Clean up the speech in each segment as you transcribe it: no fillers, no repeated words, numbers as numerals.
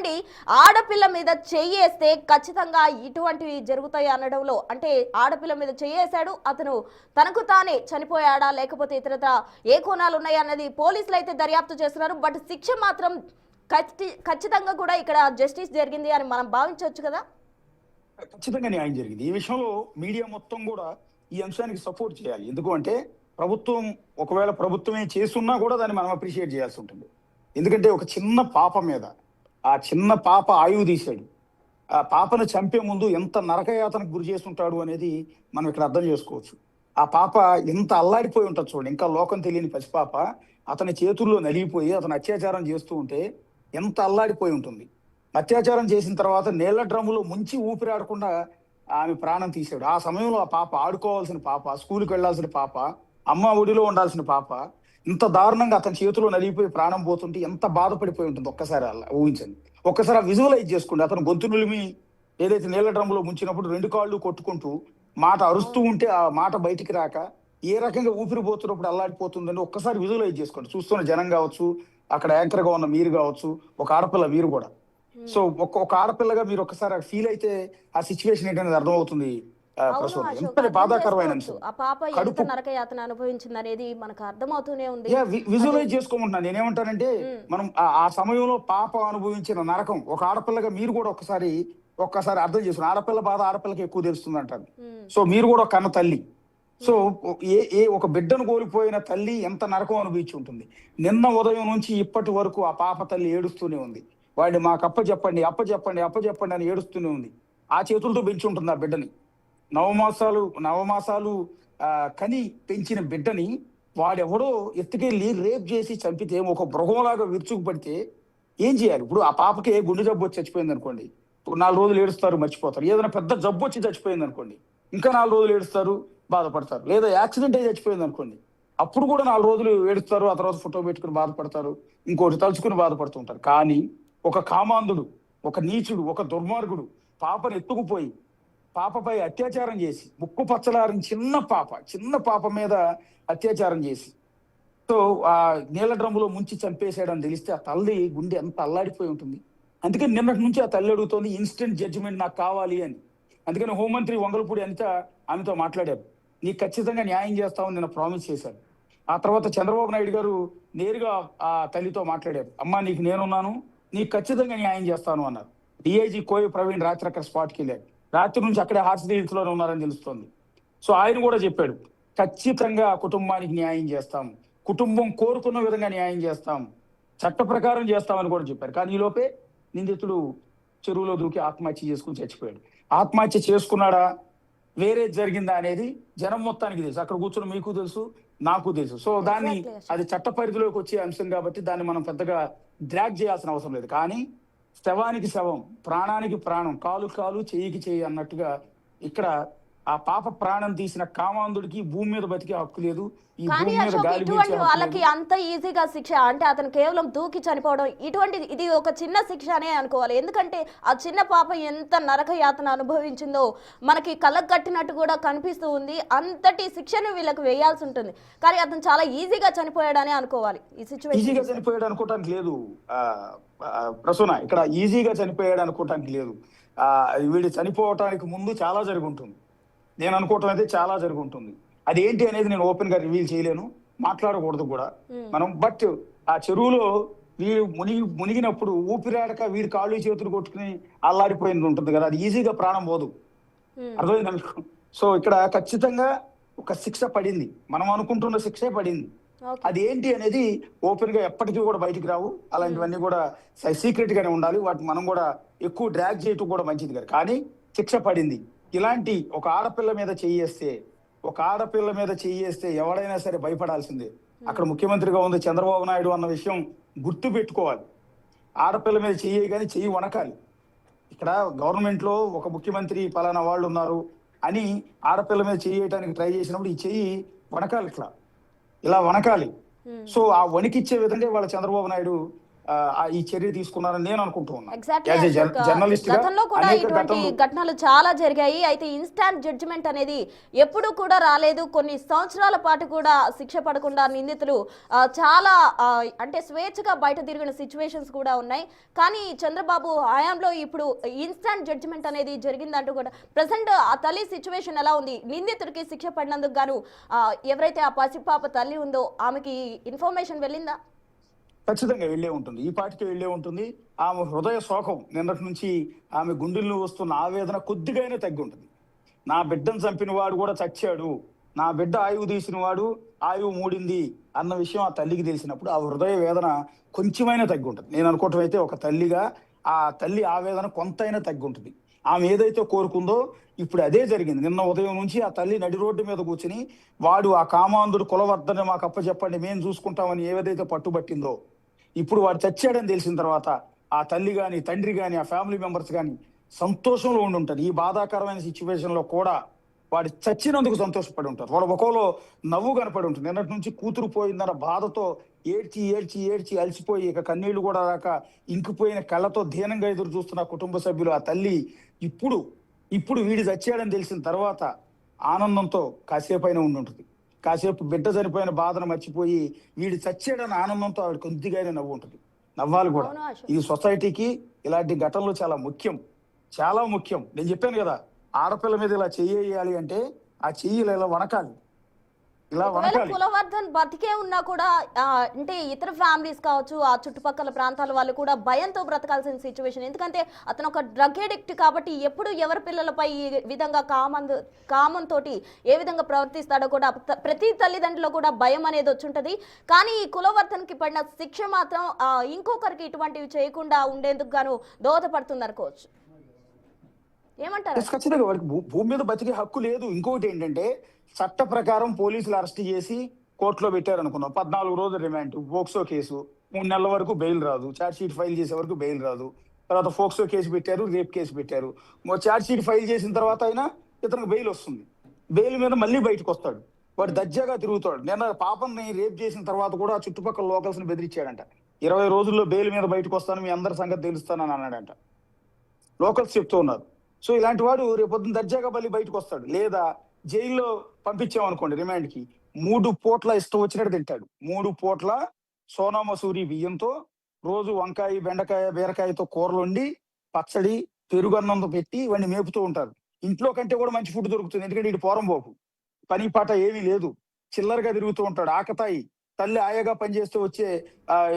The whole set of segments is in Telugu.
చెప్పండి, ఆడపిల్ల మీద చెయ్యేస్తే ఖచ్చితంగా ఇటువంటివి జరుగుతాయి అనడంలో, అంటే ఆడపిల్ల మీద చెయ్యేశాడు, అతను తనకు తానే చనిపోయాడా లేకపోతే ఇతరత్ర ఏ కోణాలు ఉన్నాయి అన్నది పోలీసులు అయితే దర్యాప్తు చేస్తున్నారు. బట్ శిక్ష మాత్రం ఖచ్చితంగా కూడా ఇక్కడ జస్టిస్ జరిగింది అని మనం భావించవచ్చు కదా. ఖచ్చితంగా న్యాయం జరిగింది. ఈ విషయంలో మీడియా మొత్తం కూడా ఈ అంశానికి సపోర్ట్ చేయాలి. ఎందుకు అంటే ప్రభుత్వం ఒకవేళ ప్రభుత్వమే చేస్తున్నా కూడా దాన్ని మనం అప్రిషియేట్ చేయాల్సి ఉంటుంది. ఎందుకంటే ఒక చిన్న పాప మీద ఆ చిన్న పాప ఆయువు తీశాడు. ఆ పాపను చంపే ముందు ఎంత నరకయాతనకు గురి చేస్తుంటాడు అనేది మనం ఇక్కడ అర్థం చేసుకోవచ్చు. ఆ పాప ఎంత అల్లాడిపోయి ఉంటుంది చూడండి. ఇంకా లోకం తెలియని పసిపాప అతని చేతుల్లో నలిగిపోయి అతను అత్యాచారం చేస్తూ ఉంటే ఎంత అల్లాడిపోయి ఉంటుంది. అత్యాచారం చేసిన తర్వాత నీళ్ల డ్రమ్ములో ముంచి ఊపిరాడకుండా ఆమె ప్రాణం తీశాడు. ఆ సమయంలో ఆ పాప ఆడుకోవాల్సిన పాప, స్కూల్కి వెళ్లాల్సిన పాప, అమ్మ ఒడిలో ఉండాల్సిన పాప ఇంత దారుణంగా అతని చేతిలో నలిగిపోయి ప్రాణం పోతుంటే ఎంత బాధపడిపోయి ఉంటుంది ఒక్కసారి అలా ఊహించండి. ఒక్కసారి విజువలైజ్ చేసుకోండి. అతను గొంతు నులిమి ఏదైతే నీళ్ల డ్రమ్ములో ముంచినప్పుడు రెండు కాళ్ళు కొట్టుకుంటూ మాట అరుస్తూ ఉంటే ఆ మాట బయటికి రాక ఏ రకంగా ఊపిరి పోతున్నప్పుడు అల్లాడిపోతుందని ఒక్కసారి విజువలైజ్ చేసుకోండి. చూస్తున్న జనం కావచ్చు, అక్కడ యాంకర్ గా ఉన్న మీరు కావచ్చు, ఒక ఆడపిల్ల మీరు కూడా. సో ఒక ఆడపిల్లగా మీరు ఒకసారి ఫీల్ అయితే ఆ సిచ్యువేషన్ ఏంటనేది అర్థమవుతుంది. ఎంత బాధాకరమైన అంశం. ఆ పాప ఎంత నరకయాతన అనుభవించింది అనేది మనకు అర్థమవుతూనే ఉంది. విజువలైజ్ చేసుకోమంటున్నాను. నేనేమంటానంటే మనం ఆ సమయంలో పాప అనుభవించిన నరకం ఒక ఆడపిల్లగా మీరు కూడా ఒక్కసారి అర్థం చేసుకుని, ఆడపిల్ల బాధ ఆడపిల్లకి ఎక్కువ తెలుస్తుంది అంటారు. సో మీరు కూడా కన్న తల్లి. సో ఒక బిడ్డను కోల్పోయిన తల్లి ఎంత నరకం అనుభవించి ఉంటుంది. నిన్న ఉదయం నుంచి ఇప్పటి వరకు ఆ పాప తల్లి ఏడుస్తూనే ఉంది. వాడిని మాకు అప్పచెప్పండి అని ఏడుస్తూనే ఉంది. ఆ చేతులతో పెంచి ఉంటుంది ఆ బిడ్డని. నవమాసాలు కని పెంచిన బిడ్డని వాడెవడో ఎత్తుకెళ్ళి రేప్ చేసి చంపితే ఒక మృగంలాగా విరుచుకుపడితే ఏం చేయాలి? ఇప్పుడు ఆ పాపకి గుండె జబ్బు వచ్చి చచ్చిపోయింది అనుకోండి, 4 రోజులు ఏడుస్తారు, మర్చిపోతారు. ఏదైనా పెద్ద జబ్బు వచ్చి చచ్చిపోయింది అనుకోండి, ఇంకా 4 రోజులు ఏడుస్తారు, బాధపడతారు. లేదా యాక్సిడెంట్ అయి చచ్చిపోయింది అనుకోండి, అప్పుడు కూడా 4 రోజులు ఏడుస్తారు, ఆ తర్వాత ఫోటో పెట్టుకుని బాధపడతారు, ఇంకోటి తలుచుకుని బాధపడుతుంటారు. కానీ ఒక కామాంధుడు, ఒక నీచుడు, ఒక దుర్మార్గుడు పాపను ఎత్తుకుపోయి పాపపై అత్యాచారం చేసి, ముక్కు పచ్చలారిన చిన్న పాప మీద అత్యాచారం చేసి, సో ఆ నీళ్ల డ్రమ్ములో ముంచి చంపేశాడని తెలిస్తే ఆ తల్లి గుండె ఎంత అల్లాడిపోయి ఉంటుంది. అందుకని నిన్నటి నుంచి ఆ తల్లి అడుగుతోంది ఇన్స్టెంట్ జడ్జిమెంట్ నాకు కావాలి అని. అందుకని హోంమంత్రి వంగలపూడి అనిత ఆమెతో మాట్లాడారు. నీకు ఖచ్చితంగా న్యాయం చేస్తామని నేను ప్రామిస్ చేశాను. ఆ తర్వాత చంద్రబాబు నాయుడు గారు నేరుగా ఆ తల్లితో మాట్లాడారు. అమ్మా, నీకు నేనున్నాను, నీకు ఖచ్చితంగా న్యాయం చేస్తాను అన్నారు. డిఐజీ కోయ ప్రవీణ్ రాత్రి అక్కడ స్పాట్కి వెళ్ళారు. రాత్రి నుంచి అక్కడే హార్సిడీల్స్ లోనే ఉన్నారని తెలుస్తోంది. సో ఆయన కూడా చెప్పాడు, ఖచ్చితంగా కుటుంబానికి న్యాయం చేస్తాం, కుటుంబం కోరుకున్న విధంగా న్యాయం చేస్తాం, చట్ట ప్రకారం చేస్తామని కూడా చెప్పారు. కానీ ఈలోపే నిందితుడు చెరువులో దూకి ఆత్మహత్య చేసుకుని చచ్చిపోయాడు. ఆత్మహత్య చేసుకున్నాడా, వేరే జరిగిందా అనేది జనం మొత్తానికి తెలుసు. అక్కడ కూర్చుని మీకు తెలుసు, నాకు తెలుసు. సో అది చట్ట పరిధిలోకి వచ్చే అంశం కాబట్టి దాన్ని మనం పెద్దగా డ్రాగ్ చేయాల్సిన అవసరం లేదు. కానీ శవానికి శవం, ప్రాణానికి ప్రాణం, కాలు చెయ్యికి చెయ్యి అన్నట్టుగా ఇక్కడ ఆ పాప ప్రాణం తీసిన కామాంధుడికి భూమి మీద బతికే హక్కు లేదు. ఈ భూమి మీద గాలి ఇటువంటి వాళ్ళకి అంత ఈజీగా శిక్ష అంటే అతను కేవలం దూకి చనిపోవడం, ఇది ఒక చిన్న శిక్ష అనే అనుకోవాలి. ఎందుకంటే ఆ చిన్న పాప ఎంత నరక యాతన అనుభవించిందో మనకి కళ్ళకు కట్టినట్టు కూడా కనిపిస్తూ ఉంది. అంతటి శిక్షను వీళ్ళకి వేయాల్సి ఉంటుంది. కానీ అతను చాలా ఈజీగా చనిపోయాడని అనుకోవాలి. ఈ సిచ్యువేషన్ ఈజీగా చనిపోయాడు అనుకోవటానికి లేదు ప్రసూన. ఇక్కడ ఈజీగా చనిపోయాడు అనుకోవటానికి లేదు. వీడు చనిపోవటానికి ముందు చాలా జరిగి ఉంటుంది. నేను అనుకోవటం అయితే చాలా జరిగి ఉంటుంది. అదేంటి అనేది నేను ఓపెన్ గా రివీల్ చేయలేను, మాట్లాడకూడదు కూడా మనం. బట్ ఆ చెరువులో వీడు మునిగినప్పుడు ఊపిరాడక వీడి కాళ్ళు చేతులు కొట్టుకుని అల్లాడిపోయింది ఉంటుంది కదా, అది ఈజీగా ప్రాణం పోదు. అర్థమైంది మీకు? సో ఇక్కడ ఖచ్చితంగా ఒక శిక్ష పడింది, మనం అనుకుంటున్న శిక్షే పడింది. అది ఏంటి అనేది ఓపెన్ గా ఎప్పటికీ కూడా బయటికి రావు. అలాంటివన్నీ కూడా సీక్రెట్ గానే ఉండాలి. వాటిని మనం కూడా ఎక్కువ డ్రాగ్ చేయటం కూడా మంచిది కాదు. కానీ శిక్ష పడింది. ఇలాంటి ఒక ఆడపిల్ల మీద చెయ్యేస్తే ఎవడైనా సరే భయపడాల్సిందే. అక్కడ ముఖ్యమంత్రిగా ఉంది చంద్రబాబు నాయుడు అన్న విషయం గుర్తు పెట్టుకోవాలి. ఆడపిల్ల మీద చెయ్యి కానీ చెయ్యి వనకాలి. ఇక్కడ గవర్నమెంట్ లో ఒక ముఖ్యమంత్రి పలానా వాళ్ళు ఉన్నారు అని ఆడపిల్ల మీద చేయడానికి ట్రై చేసినప్పుడు ఈ చెయ్యి వనకాలి, ఇలా వనకాలి. సో ఆ వణికిచ్చే విధంగా వాళ్ళ చంద్రబాబు నాయుడు ఈ చర్య తీసుకున్నారని నేను అనుకుంటూ ఉన్నాను. Exactly as a Ashok. Journalist గా గతంలో కూడా అనేక ఇటువంటి ఘటనలు. ఘటనలు చాలా జరిగాయి. అయితే ఇన్స్టాంట్ జడ్జిమెంట్ అనేది ఎప్పుడు కూడా రాలేదు. కొన్ని సంవత్సరాల పాటు కూడా శిక్ష పడకుండా నిందితులు చాలా అంటే స్వేచ్ఛగా బయట తిరిగిన సిచ్యువేషన్స్ కూడా ఉన్నాయి. కానీ చంద్రబాబు హయాంలో ఇప్పుడు ఇన్స్టాంట్ జడ్జిమెంట్ అనేది జరిగిందంటూ కూడా ప్రెసెంట్ ఆ తల్లి సిచ్యువేషన్ ఎలా ఉంది? నిందితుడికి శిక్ష పడినందుకు గాను ఎవరైతే ఆ పసిపాప తల్లి ఉందో ఆమెకి ఇన్ఫర్మేషన్ వెళ్ళిందా? ఖచ్చితంగా వెళ్ళే ఉంటుంది, ఈ పాటికి వెళ్ళే ఉంటుంది. ఆమె హృదయ శోకం నిన్నటి నుంచి ఆమె గుండెల్లో వస్తున్న ఆవేదన కొద్దిగానే తగ్గి ఉంటుంది. నా బిడ్డను చంపిన వాడు కూడా చచ్చాడు, నా బిడ్డ ఆయువు తీసిన వాడు ఆయువు మూడింది అన్న విషయం ఆ తల్లికి తెలిసినప్పుడు ఆ హృదయ వేదన కొంచెమైనా తగ్గి ఉంటుంది. నేను అనుకోవటం అయితే ఒక తల్లిగా ఆ తల్లి ఆవేదన కొంతైనా తగ్గి ఉంటుంది. ఆమె ఏదైతే కోరుకుందో ఇప్పుడు అదే జరిగింది. నిన్న ఉదయం నుంచి ఆ తల్లి నడి రోడ్డు మీద కూర్చుని వాడు ఆ కామాంధుడు కులవర్ధని మాకు అప్పచెప్పండి మేము చూసుకుంటామని ఏదైతే పట్టుబట్టిందో, ఇప్పుడు వాడు చచ్చాడని తెలిసిన తర్వాత ఆ తల్లి కానీ తండ్రి కానీ ఆ ఫ్యామిలీ మెంబర్స్ కానీ సంతోషంలో ఉండి ఉంటారు. ఈ బాధాకరమైన సిచ్యువేషన్ లో కూడా వాడు చచ్చినందుకు సంతోషపడి ఉంటారు. వాళ్ళ ముఖంలో నవ్వు కనపడి ఉంటుంది. నిన్నటి నుంచి కూతురు పోయిందన్న బాధతో ఏడ్చి ఏడ్చి ఏడ్చి అలసిపోయి ఇక కన్నీళ్లు కూడా రాక ఇంకిపోయిన కళ్ళతో దీనంగా ఎదురు చూస్తున్న కుటుంబ సభ్యులు ఆ తల్లి ఇప్పుడు వీడు చచ్చాడని తెలిసిన తర్వాత ఆనందంతో కాసేపు అయినా ఉండి ఉంటుంది. కాసేపు బిడ్డ చనిపోయిన బాధను మర్చిపోయి వీడు చచ్చాడని ఆనందంతో ఆవిడ కొద్దిగానే నవ్వు ఉంటుంది. నవ్వాలి కూడా. ఈ సొసైటీకి ఇలాంటి ఘటనలు చాలా ముఖ్యం, చాలా ముఖ్యం. నేను చెప్పాను కదా, ఆడపిల్ల మీద ఇలా చెయ్యాలి అంటే ఆ చెయ్యిలు ఇలా వణకాలి, ఇలా వణకాలి. కులవర్ధన్ బతికే ఉన్నా కూడా అంటే ఇతర ఫ్యామిలీస్ కావచ్చు, ఆ చుట్టుపక్కల ప్రాంతాల వాళ్ళు కూడా భయంతో బ్రతకాల్సిన సిచ్యువేషన్. ఎందుకంటే అతను ఒక డ్రగ్ ఎడిక్ట్ కాబట్టి ఎప్పుడు ఎవరి పిల్లలపై ఈ విధంగా కామం తోటి ఏ విధంగా ప్రవర్తిస్తాడో కూడా ప్రతి తల్లిదండ్రులు కూడా భయం అనేది వచ్చుంటది. కానీ ఈ కులవర్ధన్కి పడిన శిక్ష మాత్రం ఇంకొకరికి ఇటువంటివి చేయకుండా ఉండేందుకు గాను దోహదపడుతుంది అనుకోవచ్చు. ఏమంటారు? ఖచ్చితంగా వాడికి భూమి మీద బతికే హక్కు లేదు. ఇంకొకటి ఏంటంటే చట్ట ప్రకారం పోలీసులు అరెస్ట్ చేసి కోర్టులో పెట్టారు అనుకున్నాం, 14 రోజులు రిమాండ్, పోక్సో కేసు, 3 నెలల వరకు బెయిల్ రాదు, ఛార్జ్ షీట్ ఫైల్ చేసే వరకు బెయిల్ రాదు. తర్వాత పోక్సో కేసు పెట్టారు, రేప్ కేసు పెట్టారు. ఛార్జ్ షీట్ ఫైల్ చేసిన తర్వాత అయినా ఇతనికి బెయిల్ వస్తుంది. బెయిల్ మీద మళ్ళీ బయటకు వస్తాడు, వాడు దర్జాగా తిరుగుతాడు. నిన్న పాపని రేప్ చేసిన తర్వాత కూడా చుట్టుపక్కల లోకల్స్ ని బెదిరించాడంట. 20 రోజుల్లో బెయిల్ మీద బయటకు వస్తాను, మీ అందరి సంగతి తెలుస్తానని అన్నాడంట. లోకల్స్ చెప్తూ ఉన్నారు. సో ఇలాంటి వాడు రేపొద్దున దర్జాగా మళ్ళీ బయటకు వస్తాడు. లేదా జైల్లో పంపించామనుకోండి రిమాండ్కి, 3 పూట్ల ఇష్టం వచ్చినట్టు తింటాడు. 3 పూట్ల సోనా మసూరి బియ్యంతో రోజు వంకాయ బెండకాయ బీరకాయతో కూరలు వండి పచ్చడి పెరుగన్నంతో పెట్టి వాడిని మేపుతూ ఉంటారు. ఇంట్లో కంటే కూడా మంచి ఫుడ్ దొరుకుతుంది, ఎందుకంటే ఇటు పోరంబోకు, పని పాట ఏమీ లేదు, చిల్లరగా తిరుగుతూ ఉంటాడు. ఆకతాయి తల్లి ఆయాగా పనిచేస్తూ వచ్చే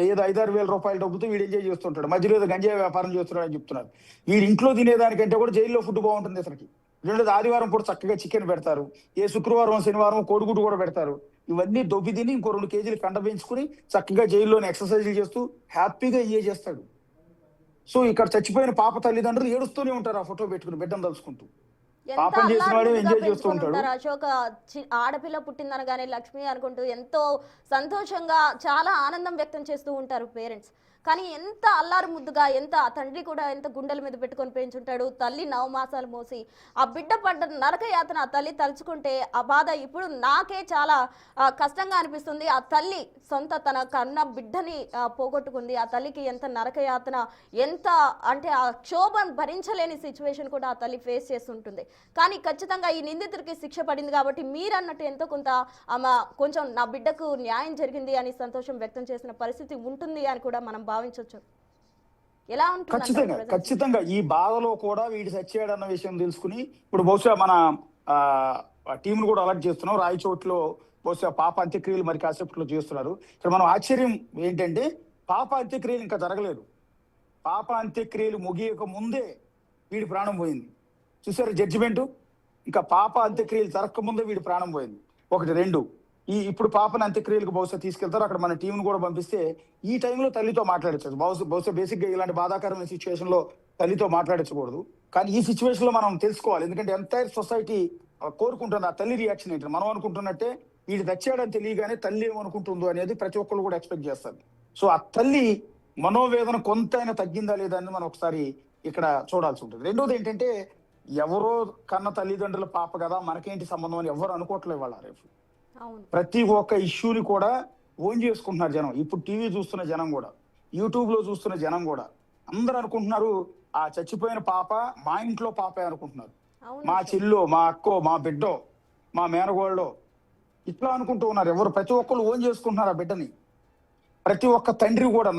ఏదో 5-6 వేల రూపాయల డబ్బుతో వీడు ఎంజాయ్ చేస్తుంటాడు. మధ్యలో ఏదో గంజాయి వ్యాపారం చేస్తున్నాడు అని చెప్తున్నారు. వీడు ఇంట్లో తినేదానికంటే కూడా జైల్లో ఫుడ్ బాగుంటుంది అసలుకి. రెండోది ఆదివారం కూడా చక్కగా చికెన్ పెడతారు, ఏ శుక్రవారం శనివారం కోడిగుడ్డు కూడా పెడతారు. ఇవన్నీ దొబ్బి తిని ఇంకో 2 కేజీలు కండ పెంచుకుని చక్కగా జైల్లోనే ఎక్సర్సైజ్లు చేస్తూ హ్యాపీగా ఎంజాయ్ చేస్తాడు. సో ఇక్కడ చచ్చిపోయిన పాప తల్లిదండ్రులు ఏడుస్తూనే ఉంటారు ఆ ఫోటో పెట్టుకుని బిడ్డను తలుచుకుంటూ. పాపం చేసిన వాడు ఎంజాయ్ చేస్తూ ఉంటాడు. అశోక్ ఆడపిల్ల పుట్టిందనగానే లక్ష్మి అనుకుంటూ ఎంతో సంతోషంగా చాలా ఆనందం వ్యక్తం చేస్తూ ఉంటారు పేరెంట్స్. కానీ ఎంత అల్లారు ముద్దుగా, ఎంత ఆ తండ్రి కూడా ఎంత గుండెల మీద పెట్టుకొని పెంచుంటాడు. తల్లి 9 మాసాలు మోసి ఆ బిడ్డ పడ్డ నరక యాతన ఆ తల్లి తలుచుకుంటే ఆ బాధ ఇప్పుడు నాకే చాలా కష్టంగా అనిపిస్తుంది. ఆ తల్లి తన కన్న బిడ్డని పోగొట్టుకుంది. ఆ తల్లికి ఎంత నరక యాతన, ఎంత అంటే ఆ క్షోభం భరించలేని సిచ్యువేషన్ కూడా ఆ తల్లి ఫేస్ చేస్తుంటుంది. కానీ ఖచ్చితంగా ఈ నిందితుడికి శిక్ష పడింది కాబట్టి మీరన్నట్టు ఎంతో కొంత ఆమె కొంచెం నా బిడ్డకు న్యాయం జరిగింది అని సంతోషం వ్యక్తం చేసిన పరిస్థితి ఉంటుంది అని కూడా మనం భావించవచ్చు. ఎలా ఉంటుంది? ఖచ్చితంగా ఈ బాధలో కూడా వీడి సచ్చాడన్న విషయం తెలుసుకుని ఇప్పుడు బహుశా మన టీంను కూడా అలర్ట్ చేస్తున్నాం. రాయచోట్లో బహుశా పాప అంత్యక్రియలు మరి కాసేపట్లో చేస్తున్నారు. ఇక్కడ మనం ఆశ్చర్యం ఏంటంటే పాప అంత్యక్రియలు ఇంకా జరగలేదు. పాప అంత్యక్రియలు ముగియక ముందే వీడి ప్రాణం పోయింది. చూసారు జడ్జిమెంటు, ఇంకా పాప అంత్యక్రియలు జరగక ముందే వీడి ప్రాణం పోయింది. 1, 2 ఇప్పుడు పాపను అంత్యక్రియలకు బహుశా తీసుకెళ్తారు. అక్కడ మన టీంను కూడా పంపిస్తే ఈ టైంలో తల్లితో మాట్లాడచ్చు. బహుశా బేసిక్ గా ఇలాంటి బాధాకరమైన సిచ్యువేషన్ లో తల్లితో మాట్లాడచ్చకూడదు. కానీ ఈ సిచ్యువేషన్ లో మనం తెలుసుకోవాలి, ఎందుకంటే ఎంటైర్ సొసైటీ కోరుకుంటుంది ఆ తల్లి రియాక్షన్ ఏంటి. మనం అనుకుంటున్నట్టే వీడు తెచ్చాడని తెలియగానే తల్లి ఏమనుకుంటుందో అనేది ప్రతి ఒక్కరు కూడా ఎక్స్పెక్ట్ చేస్తారు. సో ఆ తల్లి మనోవేదన కొంతైనా తగ్గిందా లేదా అని మనం ఒకసారి ఇక్కడ చూడాల్సి ఉంటుంది. రెండోది ఏంటంటే ఎవరో కన్న తల్లిదండ్రుల పాప కదా మనకేంటి సంబంధం అని ఎవరు అనుకోవట్లేదు వాళ్ళ రేపు. ప్రతి ఒక్క ఇష్యూని కూడా ఓన్ చేసుకుంటున్నారు జనం. ఇప్పుడు టీవీ చూస్తున్న జనం కూడా యూట్యూబ్ లో చూస్తున్న జనం కూడా అందరూ అనుకుంటున్నారు ఆ చచ్చిపోయిన పాప మా ఇంట్లో పాపే అనుకుంటున్నారు. అవును మా అశోక్. చెల్లో, మా అక్కో, మా బిడ్డో, మా మేనగోళ్ళో ఇట్లా అనుకుంటూ ఉన్నారు. ఎవరు ప్రతి ఒక్కరు ఓన్ చేసుకుంటున్నారు ఆ బిడ్డని. ప్రతి ఒక్క తండ్రి కూడా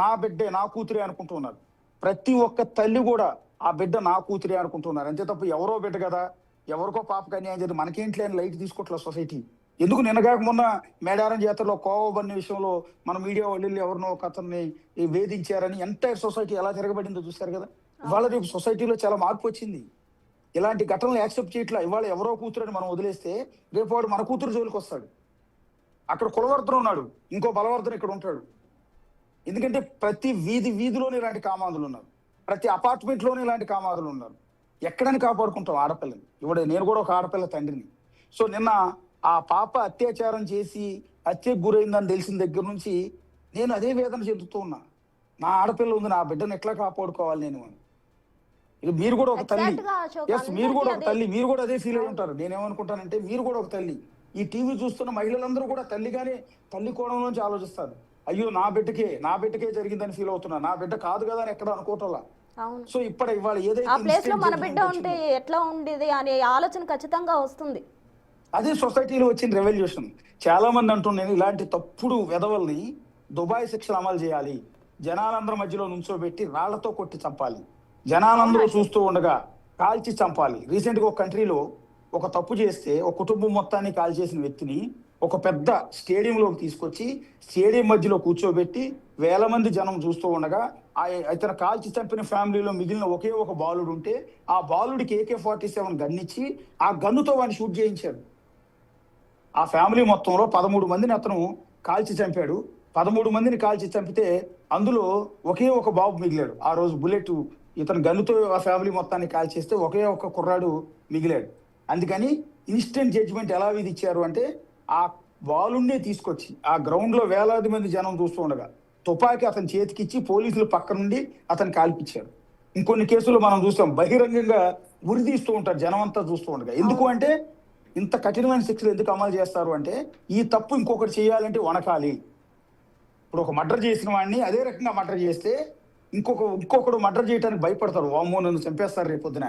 నా బిడ్డే, నా కూతురే అనుకుంటున్నారు. ప్రతి ఒక్క తల్లి కూడా ఆ బిడ్డ నా కూతురే అనుకుంటున్నారు. అంతే తప్ప ఎవరో బిడ్డ కదా, ఎవరికో పాపకి అన్యాయం చేసి మనకేంటి అని లైట్ తీసుకోవట్లేదు సొసైటీ. ఎందుకు నిన్నగాక మొన్న మేడారం జాతరలో కోవబడిన విషయంలో మన మీడియా వాళ్ళు ఎవరినో ఒక అతన్ని వేధించారని ఎంటైర్ సొసైటీ ఎలా తిరగబడిందో చూస్తారు కదా. ఇవాళ అవును. రేపు సొసైటీలో చాలా మార్పు వచ్చింది. ఇలాంటి ఘటనలు యాక్సెప్ట్ చేయట్లా. ఇవాళ ఎవరో కూతురని మనం వదిలేస్తే రేపు వాడు మన కూతురు జోలికి వస్తాడు. అక్కడ కులవర్ధన ఉన్నాడు, ఇంకో బలవర్ధన ఇక్కడ ఉంటాడు. ఎందుకంటే ప్రతి వీధిలోనే ఇలాంటి కామాంధులు ఉన్నారు. ప్రతి అపార్ట్మెంట్లోనే ఇలాంటి కామాంధులు ఉన్నారు. ఎక్కడని కాపాడుకుంటాం ఆడపిల్లని? ఇవిడ నేను కూడా ఒక ఆడపిల్ల తండ్రిని. సో నిన్న ఆ పాప అత్యాచారం చేసి హత్యకు గురైందని తెలిసిన దగ్గర నుంచి నేను అదే వేదన చెందుతూ ఉన్నా. నా ఆడపిల్ల ఉంది, నా బిడ్డను ఎట్లా కాపాడుకోవాలి నేను అని. ఇది మీరు కూడా ఒక తల్లి. ఎగ్జాక్ట్ గా అశోక్, ఎస్, మీరు కూడా ఒక అందరికీ తల్లి, అదే. మీరు కూడా అదే ఫీల్ అయి ఉంటారు. నేనేమనుకుంటానంటే మీరు కూడా ఒక తల్లి. ఈ టీవీ చూస్తున్న మహిళలందరూ కూడా తల్లిగానే తల్లి కోణంలోంచి ఆలోచిస్తారు. అయ్యో నా బిడ్డకే జరిగిందని ఫీల్ అవుతున్నా, నా బిడ్డ కాదు కదా అని ఎక్కడ అనుకోవటంలా. అవును. సో ఇవాళ ఆ ఏదైతే ప్లేస్ లో ఇన్సిడెంట్ మన బిడ్డ జడ్జిమెంట్ ఉంటే వచ్చిందో ఎట్లా ఉండేది అనే ఆలోచన ఖచ్చితంగా వస్తుంది. అదే సొసైటీలో వచ్చిన రెవల్యూషన్. చాలా మంది అంటున్నాను ఇలాంటి తప్పుడు వెధవల్ని దుబాయ్ శిక్షలు అమలు చేయాలి, జనాలందరి మధ్యలో నుంచోబెట్టి రాళ్లతో కొట్టి చంపాలి, అవును జనాలందరూ అశోక్. చూస్తూ ఉండగా కాల్చి చంపాలి. రీసెంట్ గా ఒక కంట్రీలో ఒక తప్పు చేస్తే ఒక కుటుంబం మొత్తాన్ని కాల్ చేసిన వ్యక్తిని ఒక పెద్ద స్టేడియంలోకి తీసుకొచ్చి స్టేడియం మధ్యలో కూర్చోబెట్టి వేల మంది జనం చూస్తూ ఉండగా ఇతను కాల్చి చంపిన ఫ్యామిలీలో మిగిలిన ఒకే ఒక బాలుడు ఉంటే ఆ బాలుడికి AK-47 గన్నిచ్చి ఆ గన్నుతో వాడిని షూట్ చేయించాడు. ఆ ఫ్యామిలీ మొత్తంలో 13 మందిని అతను కాల్చి చంపాడు. 13 మందిని కాల్చి చంపితే అందులో ఒకే ఒక బాబు మిగిలాడు. ఆ రోజు బుల్లెట్ ఇతను గన్నుతో ఆ ఫ్యామిలీ మొత్తాన్ని కాల్చేస్తే ఒకే ఒక కుర్రాడు మిగిలాడు. అందుకని ఇన్స్టెంట్ జడ్జిమెంట్ ఎలా విధించారు అంటే ఆ బాలున్నే తీసుకొచ్చి ఆ గ్రౌండ్ లో వేలాది మంది జనం చూస్తూ ఉండగా తుపాకీ అతని చేతికిచ్చి పోలీసులు పక్క నుండి అతను కాల్పించారు. ఇంకొన్ని కేసులు మనం చూస్తాం, బహిరంగంగా ఉరిదీస్తూ ఉంటారు జనం అంతా చూస్తూ ఉండగా. ఎందుకు అవును. అంటే ఇంత కఠినమైన శిక్షలు ఎందుకు అమలు చేస్తారు అంటే ఈ తప్పు ఇంకొకటి చేయాలంటే వనకాలి. ఇప్పుడు ఒక మర్డర్ చేసిన వాడిని అదే రకంగా మర్డర్ చేస్తే ఇంకొకడు మర్డర్ చేయడానికి భయపడతారు. వామ్మో నన్ను చంపేస్తారు రేపొద్దున.